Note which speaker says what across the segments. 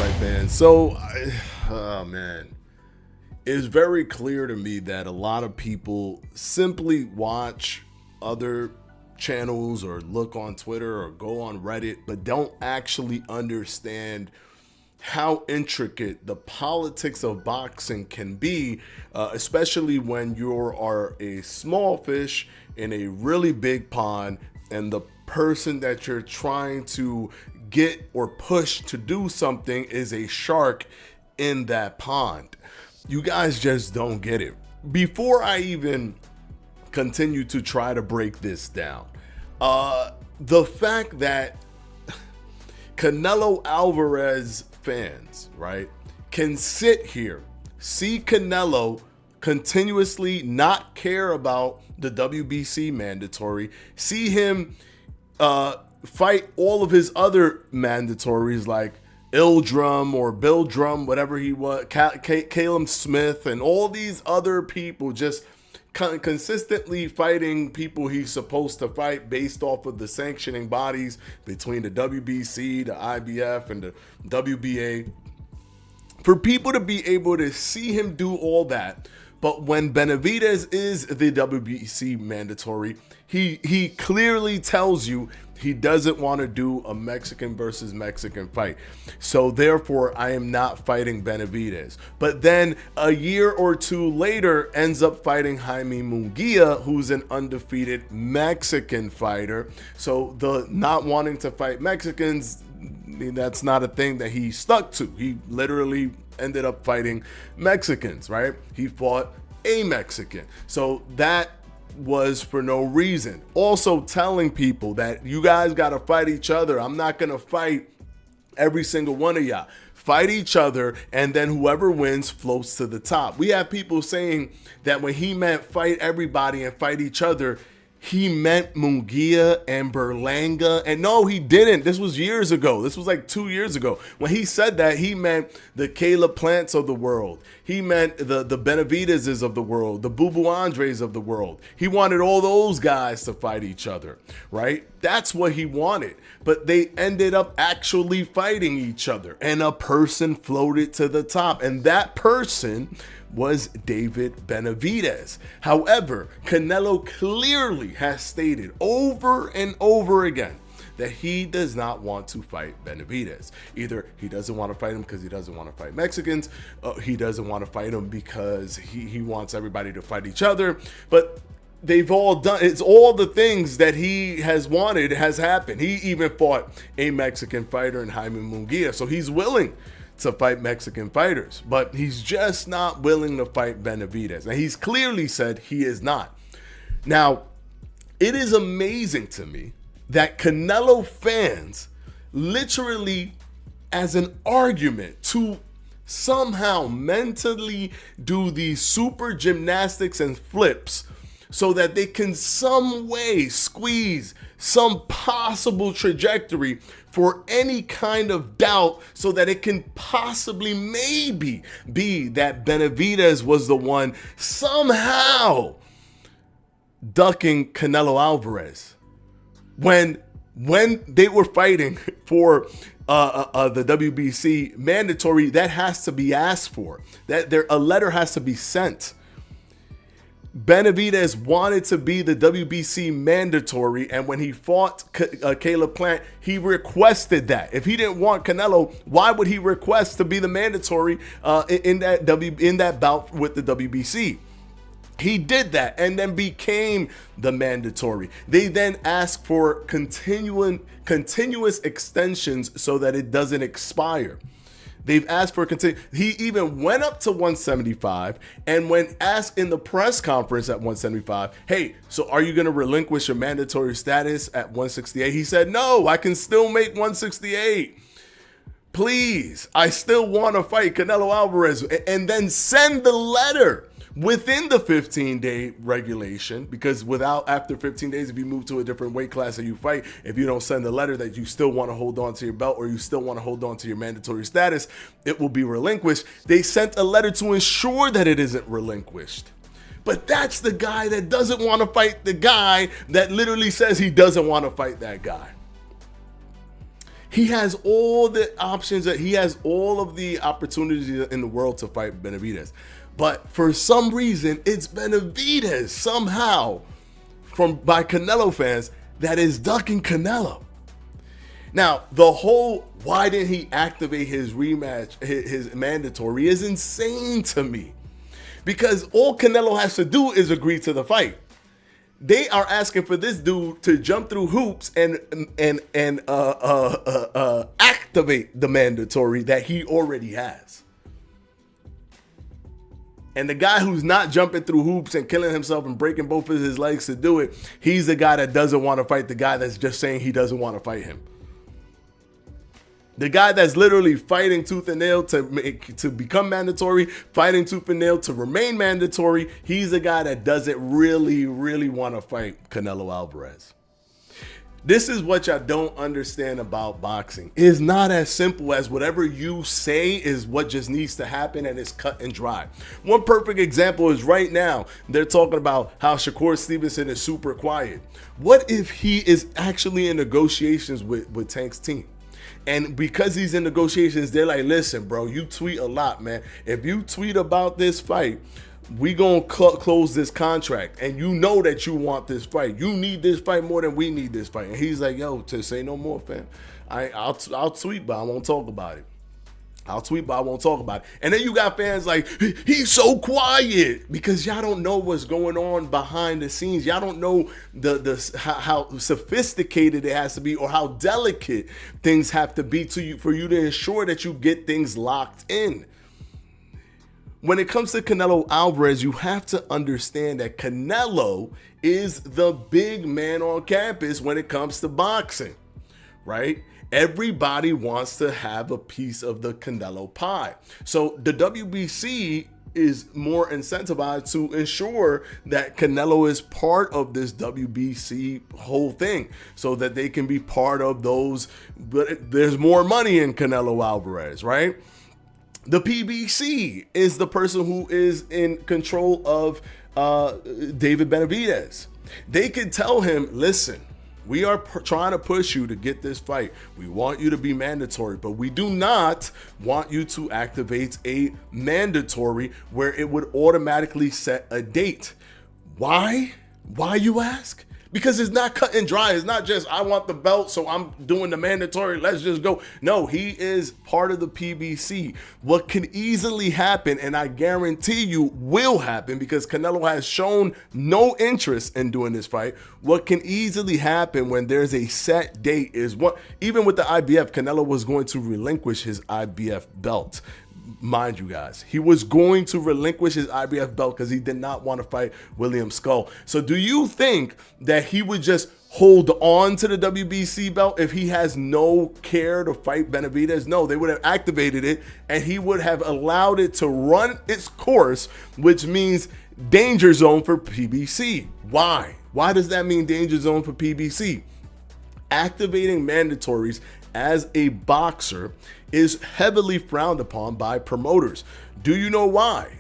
Speaker 1: fight fans. So, oh man, it's very clear to me that a lot of people simply watch other channels or look on Twitter or go on Reddit, but don't actually understand how intricate the politics of boxing can be, especially when you are a small fish in a really big pond and the person that you're trying to get or push to do something is a shark in that pond. You guys just don't get it. Before I even continue to try to break this down, the fact that Canelo Alvarez fans, right, can sit here, see Canelo continuously not care about the WBC mandatory, see him fight all of his other mandatories like Ildrum or Bill Drum, whatever he was, Caleb Smith, and all these other people just consistently fighting people he's supposed to fight based off of the sanctioning bodies between the WBC, the IBF, and the WBA. For people to be able to see him do all that, but when Benavidez is the WBC mandatory, he clearly tells you he doesn't want to do a Mexican versus Mexican fight. So therefore, I am not fighting Benavidez. But then a year or two later, ends up fighting Jaime Munguia, who's an undefeated Mexican fighter. So the not wanting to fight Mexicans, that's not a thing that he stuck to. He literally ended up fighting Mexicans, right? He fought a Mexican. So that was for no reason. Also telling people that you guys got to fight each other. I'm not going to fight every single one of y'all. Fight each other, and then whoever wins floats to the top. We have people saying that when he meant fight everybody and fight each other, he meant Munguia and Berlanga. And no, he didn't. This was years ago. This was like 2 years ago. When he said that, he meant the Caleb Plants of the world. He meant the Benavidez's of the world, the Boo Boo Andres of the world. He wanted all those guys to fight each other, right? That's what he wanted. But they ended up actually fighting each other. And a person floated to the top. And that person was David Benavidez. However, Canelo clearly has stated over and over again that he does not want to fight Benavidez. Either he doesn't want to fight him because he doesn't want to fight Mexicans, he doesn't want to fight him because he wants everybody to fight each other. But they've all done, it's all the things that he has wanted has happened. He even fought a Mexican fighter in Jaime Munguia, so he's willing to fight Mexican fighters, but he's just not willing to fight Benavidez. And he's clearly said he is not. Now, it is amazing to me that Canelo fans literally, as an argument to somehow mentally do these super gymnastics and flips so that they can some way squeeze some possible trajectory for any kind of doubt so that it can possibly maybe be that Benavidez was the one somehow ducking Canelo Alvarez. When they were fighting for the WBC mandatory, that has to be asked for. A letter has to be sent. Benavidez wanted to be the WBC mandatory, and when he fought Caleb Plant, he requested that. If he didn't want Canelo, why would he request to be the mandatory in that bout with the WBC? He did that and then became the mandatory. They then asked for continuous extensions so that it doesn't expire. They've asked for he even went up to 175, and when asked in the press conference at 175, hey, so are you going to relinquish your mandatory status at 168? He said, no, I can still make 168. Please, I still want to fight Canelo Alvarez. And then send the letter within the 15-day regulation, because after 15 days, if you move to a different weight class and you fight, if you don't send a letter that you still want to hold on to your belt or you still want to hold on to your mandatory status, it will be relinquished. They sent a letter to ensure that it isn't relinquished. But that's the guy that doesn't want to fight the guy that literally says he doesn't want to fight that guy. He has all the options, that he has all of the opportunities in the world to fight Benavidez. But for some reason, it's Benavidez somehow by Canelo fans that is ducking Canelo. Now, the whole why didn't he activate his rematch, his mandatory, is insane to me. Because all Canelo has to do is agree to the fight. They are asking for this dude to jump through hoops and activate the mandatory that he already has. And the guy who's not jumping through hoops and killing himself and breaking both of his legs to do it, he's the guy that doesn't want to fight the guy that's just saying he doesn't want to fight him. The guy that's literally fighting tooth and nail to become mandatory, fighting tooth and nail to remain mandatory, he's the guy that doesn't really want to fight Canelo Alvarez. This is what y'all don't understand about boxing. It's not as simple as whatever you say is what just needs to happen, and it's cut and dry. One perfect example is right now, they're talking about how Shakur Stevenson is super quiet. What if he is actually in negotiations with Tank's team? And because he's in negotiations, they're like, listen, bro, you tweet a lot, man. If you tweet about this fight, we gonna close this contract. And you know that you want this fight. You need this fight more than we need this fight. And he's like, yo, to say no more, fam. I'll tweet, but I won't talk about it. I'll tweet, but I won't talk about it. And then you got fans like, he's so quiet, because y'all don't know what's going on behind the scenes. Y'all don't know how sophisticated it has to be, or how delicate things have to be to you for you to ensure that you get things locked in. When it comes to Canelo Alvarez, you have to understand that Canelo is the big man on campus when it comes to boxing, right? Everybody wants to have a piece of the Canelo pie. So the WBC is more incentivized to ensure that Canelo is part of this WBC whole thing, so that they can be part of those. But there's more money in Canelo Alvarez, right? The PBC is the person who is in control of David Benavidez. They can tell him, listen, we are trying to push you to get this fight. We want you to be mandatory, but we do not want you to activate a mandatory where it would automatically set a date. Why? Why, you ask? Because it's not cut and dry. It's not just, I want the belt, so I'm doing the mandatory, let's just go. No, he is part of the PBC. What can easily happen, and I guarantee you will happen, because Canelo has shown no interest in doing this fight. What can easily happen when there's a set date is what, even with the IBF, Canelo was going to relinquish his IBF belt. Mind you guys, he was going to relinquish his IBF belt because he did not want to fight William Skull. So do you think that he would just hold on to the WBC belt if he has no care to fight Benavidez? No, they would have activated it, and he would have allowed it to run its course, which means danger zone for PBC. Why? Why does that mean danger zone for PBC? Activating mandatories as a boxer is heavily frowned upon by promoters. Do you know why?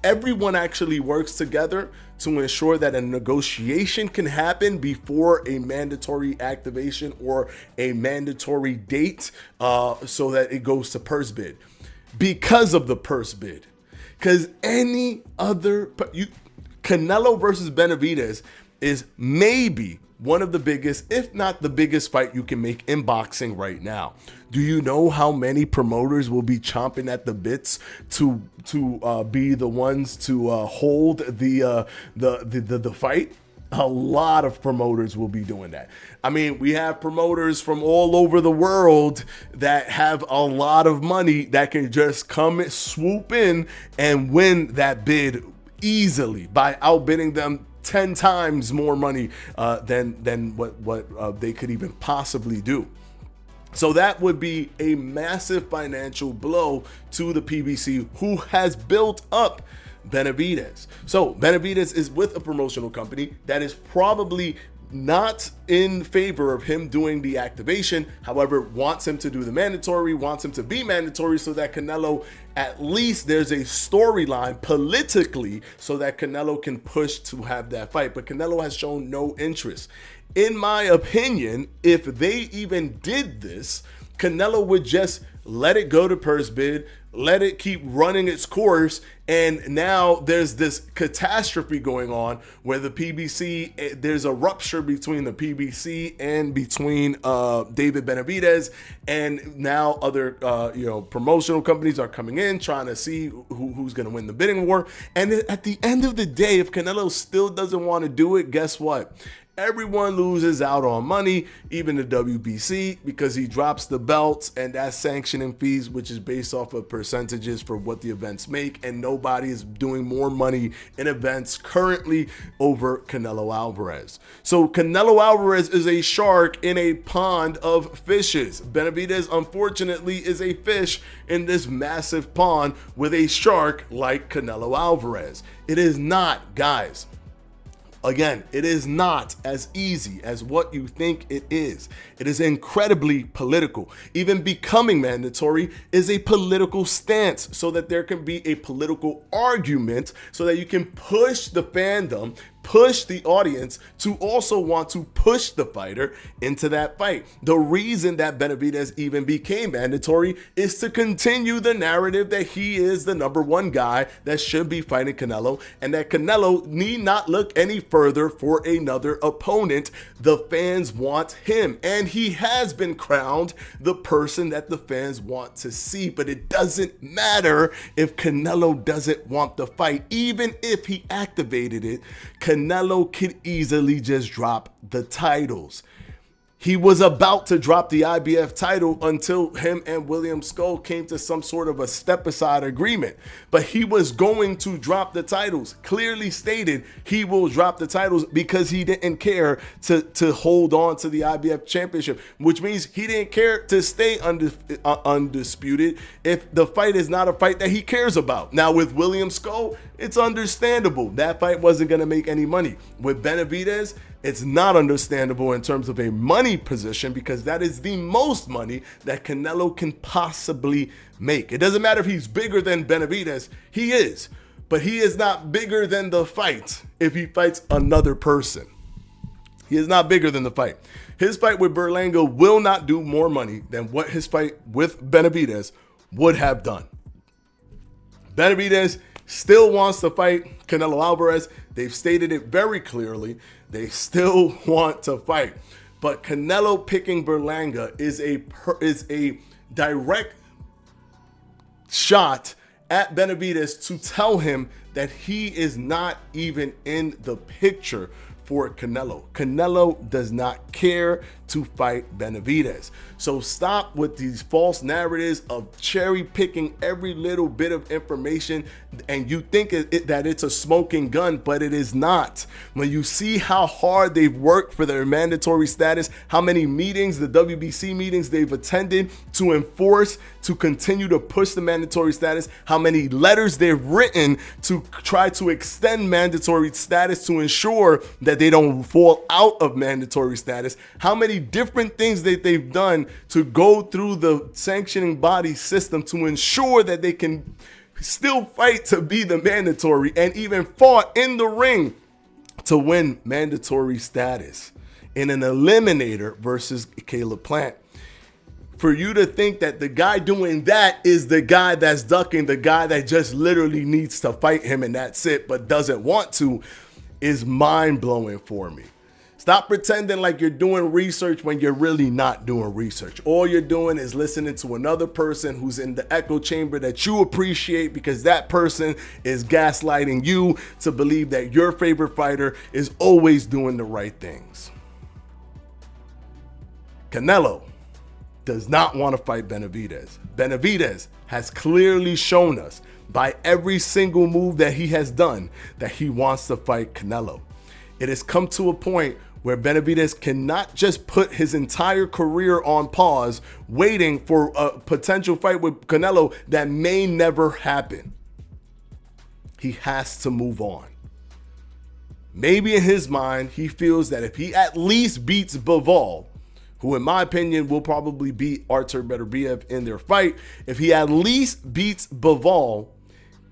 Speaker 1: Everyone actually works together to ensure that a negotiation can happen before a mandatory activation or a mandatory date, so that it goes to purse bid. Because of the purse bid. Because Canelo versus Benavidez is maybe one of the biggest, if not the biggest fight you can make in boxing right now. Do you know how many promoters will be chomping at the bits to be the ones to hold the fight? A lot of promoters will be doing that. I mean, we have promoters from all over the world that have a lot of money that can just come swoop in and win that bid easily by outbidding them 10 times more money than what they could even possibly do. So that would be a massive financial blow to the PBC, who has built up Benavidez. So Benavidez is with a promotional company that is probably not in favor of him doing the activation, however, wants him to do the mandatory, wants him to be mandatory, so that Canelo, at least there's a storyline politically so that Canelo can push to have that fight. But Canelo has shown no interest. In my opinion, if they even did this, Canelo would just let it go to purse bid, let it keep running its course, and now there's this catastrophe going on where the PBC, there's a rupture between the PBC and between David Benavidez, and now other promotional companies are coming in trying to see who's going to win the bidding war. And at the end of the day, if Canelo still doesn't want to do it, guess what? Everyone loses out on money, even the WBC, because he drops the belts and that's sanctioning fees, which is based off of percentages for what the events make. And nobody is doing more money in events currently over Canelo Alvarez. So Canelo Alvarez is a shark in a pond of fishes. Benavidez, unfortunately, is a fish in this massive pond with a shark like Canelo Alvarez. It is not, guys. Again, it is not as easy as what you think it is. It is incredibly political. Even becoming mandatory is a political stance so that there can be a political argument so that you can push the fandom, push the audience to also want to push the fighter into that fight. The reason that Benavidez even became mandatory is to continue the narrative that he is the number one guy that should be fighting Canelo, and that Canelo need not look any further for another opponent. The fans want him, and he has been crowned the person that the fans want to see. But it doesn't matter if Canelo doesn't want the fight. Even if he activated it, Canelo could easily just drop the titles. He was about to drop the IBF title until him and William Skull came to some sort of a step-aside agreement. But he was going to drop the titles. Clearly stated he will drop the titles because he didn't care to hold on to the IBF championship, which means he didn't care to stay undisputed if the fight is not a fight that he cares about. Now with William Skull, it's understandable. That fight wasn't going to make any money. With Benavidez, it's not understandable in terms of a money position because that is the most money that Canelo can possibly make. It doesn't matter if he's bigger than Benavidez. He is. But he is not bigger than the fight if he fights another person. He is not bigger than the fight. His fight with Berlanga will not do more money than what his fight with Benavidez would have done. Benavidez still wants to fight Canelo Alvarez. They've stated it very clearly. They still want to fight. But Canelo picking Berlanga is a direct shot at Benavidez to tell him that he is not even in the picture for Canelo. Canelo does not care to fight Benavidez. So stop with these false narratives of cherry picking every little bit of information, and you think that it's a smoking gun, but it is not. When you see how hard they've worked for their mandatory status, how many meetings, the WBC meetings they've attended to enforce, to continue to push the mandatory status, how many letters they've written to try to extend mandatory status to ensure that they don't fall out of mandatory status, how many different things that they've done to go through the sanctioning body system to ensure that they can still fight to be the mandatory, and even fought in the ring to win mandatory status in an eliminator versus Caleb Plant. For you to think that the guy doing that is the guy that's ducking, the guy that just literally needs to fight him and that's it, but doesn't want to, is mind-blowing for me. Stop pretending like you're doing research when you're really not doing research. All you're doing is listening to another person who's in the echo chamber that you appreciate because that person is gaslighting you to believe that your favorite fighter is always doing the right things. Canelo does not want to fight Benavidez. Benavidez has clearly shown us by every single move that he has done that he wants to fight Canelo. It has come to a point where Benavidez cannot just put his entire career on pause waiting for a potential fight with Canelo that may never happen. He has to move on. Maybe in his mind, he feels that if he at least beats Bivol, who in my opinion will probably beat Artur Beterbiev in their fight, if he at least beats Bivol,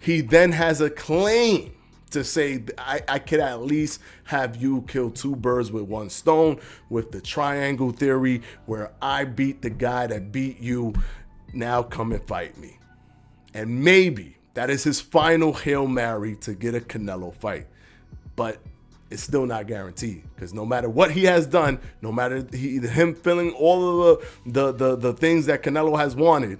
Speaker 1: he then has a claim to say I could at least have you kill two birds with one stone with the triangle theory, where I beat the guy that beat you. Now come and fight me. And maybe that is his final Hail Mary to get a Canelo fight. But it's still not guaranteed, because no matter what he has done, no matter him feeling all of the things that Canelo has wanted,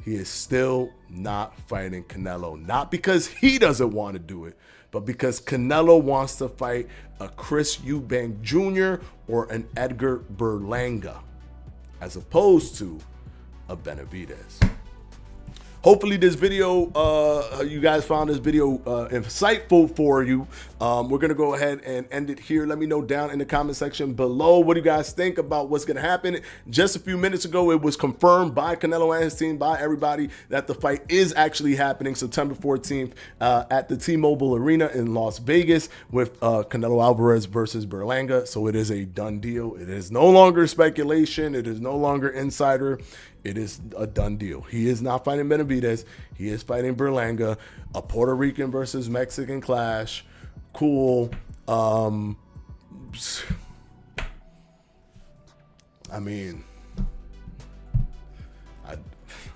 Speaker 1: he is still not fighting Canelo. Not because he doesn't want to do it, but because Canelo wants to fight a Chris Eubank Jr. or an Edgar Berlanga, as opposed to a Benavidez. Hopefully this video, you guys found this video insightful for you. We're going to go ahead and end it here. Let me know down in the comment section below, what do you guys think about what's going to happen? Just a few minutes ago, it was confirmed by Canelo and his team, by everybody, that the fight is actually happening September 14th at the T-Mobile Arena in Las Vegas with Canelo Alvarez versus Berlanga. So it is a done deal. It is no longer speculation. It is no longer insider. It is a done deal. He is not fighting Benavidez. He is fighting Berlanga. A Puerto Rican versus Mexican clash. Cool. I mean,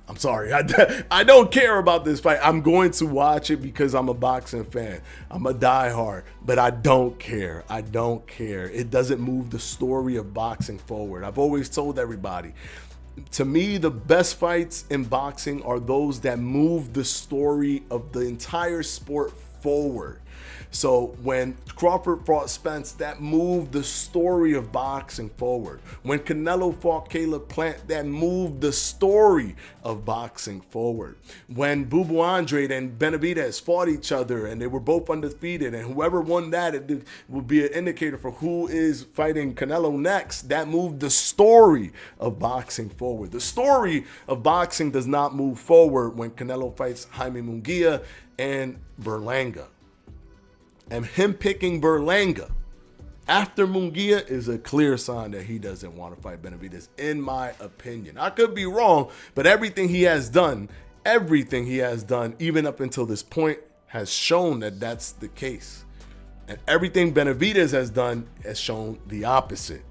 Speaker 1: I'm sorry. I don't care about this fight. I'm going to watch it because I'm a boxing fan. I'm a diehard, but I don't care. I don't care. It doesn't move the story of boxing forward. I've always told everybody, to me, the best fights in boxing are those that move the story of the entire sport forward. So when Crawford fought Spence, that moved the story of boxing forward. When Canelo fought Caleb Plant, that moved the story of boxing forward. When Boo Boo Andrade and Benavidez fought each other and they were both undefeated, and whoever won that, it would be an indicator for who is fighting Canelo next. That moved the story of boxing forward. The story of boxing does not move forward when Canelo fights Jaime Munguia and Berlanga. And him picking Berlanga after Munguia is a clear sign that he doesn't want to fight Benavidez, in my opinion. I could be wrong, but everything he has done, even up until this point, has shown that that's the case. And everything Benavidez has done has shown the opposite.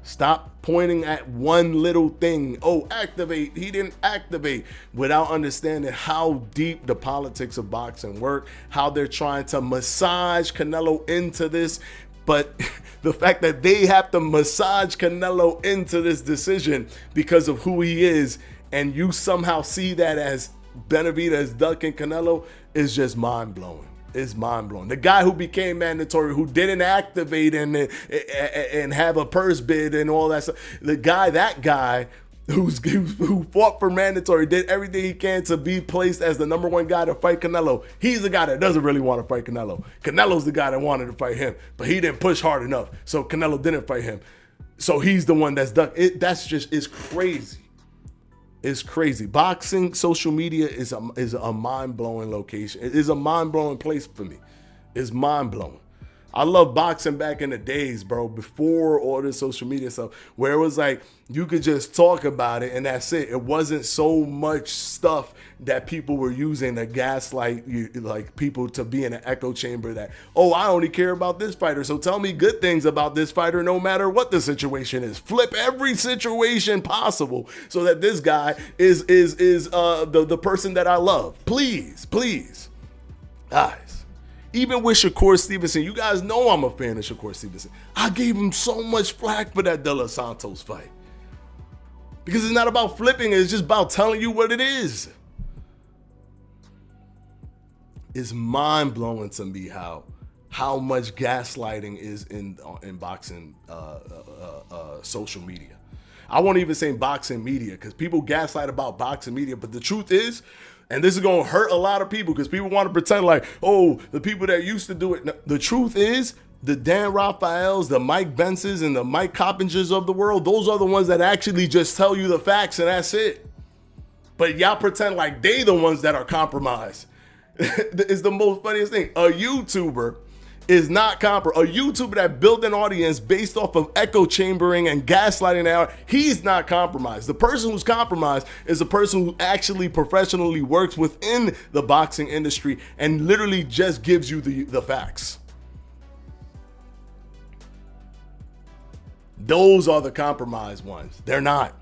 Speaker 1: Stop pointing at one little thing. Oh, activate. He didn't activate, without understanding how deep the politics of boxing work, how they're trying to massage Canelo into this. But the fact that they have to massage Canelo into this decision because of who he is, and you somehow see that as Benavidez ducking Canelo, is just mind-blowing. Is mind-blowing. The guy who became mandatory, who didn't activate and have a purse bid and all that stuff, that guy who fought for mandatory, did everything he can to be placed as the number one guy to fight Canelo. He's the guy that doesn't really want to fight Canelo. Canelo's the guy that wanted to fight him, but he didn't push hard enough, so Canelo didn't fight him. So he's the one that's ducked. It's crazy. It's crazy. Boxing, social media is a mind-blowing location. It is a mind-blowing place for me. It's mind-blowing. I love boxing back in the days, bro, before all this social media stuff, where it was like you could just talk about it and that's it. It wasn't so much stuff that people were using to gaslight you, like people to be in an echo chamber that, oh, I only care about this fighter, so tell me good things about this fighter no matter what the situation is. Flip every situation possible so that this guy is the person that I love. Please, guys. Even with Shakur Stevenson, you guys know I'm a fan of Shakur Stevenson. I gave him so much flack for that De Los Santos fight. Because it's not about flipping, it's just about telling you what it is. It's mind-blowing to me how much gaslighting is in boxing social media. I won't even say boxing media, because people gaslight about boxing media, but the truth is, and this is going to hurt a lot of people because people want to pretend like, oh, the people that used to do it. No, the truth is, the Dan Raphaels, the Mike Bences, and the Mike Coppingers of the world, those are the ones that actually just tell you the facts and that's it. But y'all pretend like they the ones that are compromised. It's the most funniest thing. A YouTuber is not a YouTuber that built an audience based off of echo chambering and gaslighting out, he's not compromised. The person who's compromised is the person who actually professionally works within the boxing industry and literally just gives you the facts. Those are the compromised ones. They're not.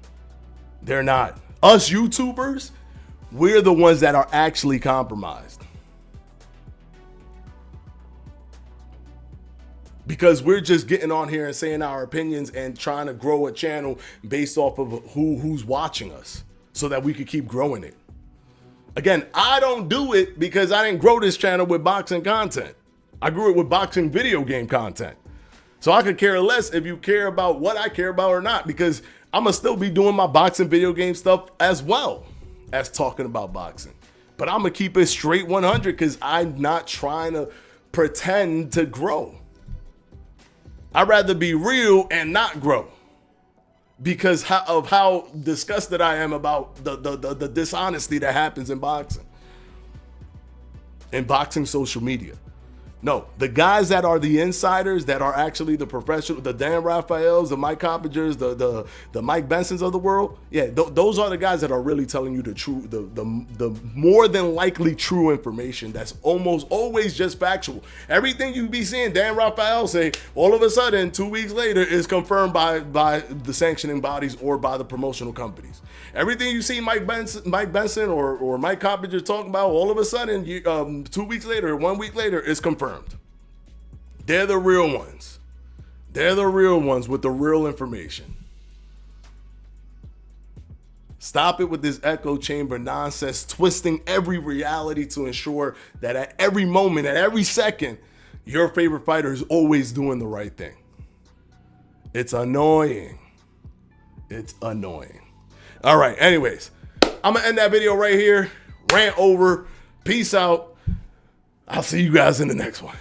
Speaker 1: They're not. Us YouTubers, we're the ones that are actually compromised. Because we're just getting on here and saying our opinions and trying to grow a channel based off of who's watching us so that we could keep growing it. Again, I don't do it because I didn't grow this channel with boxing content. I grew it with boxing video game content. So I could care less if you care about what I care about or not, because I'm going to still be doing my boxing video game stuff as well as talking about boxing. But I'm going to keep it straight 100 because I'm not trying to pretend to grow. I'd rather be real and not grow because of how disgusted I am about the dishonesty that happens in boxing social media. No, the guys that are the insiders, that are actually the professional, the Dan Raphaels, the Mike Coppagers, the Mike Bensons of the world, yeah, those are the guys that are really telling you the true, the more than likely true information that's almost always just factual. Everything you be seeing Dan Raphael say, all of a sudden, 2 weeks later, is confirmed by the sanctioning bodies or by the promotional companies. Everything you see Mike Benson or Mike Coppager talking about, all of a sudden, 2 weeks later, 1 week later, is confirmed. They're the real ones. They're the real ones with the real information. Stop it with this echo chamber nonsense, twisting every reality to ensure that at every moment, at every second, your favorite fighter is always doing the right thing. It's annoying. It's annoying. All right, anyways, I'm going to end that video right here. Rant over. Peace out. I'll see you guys in the next one.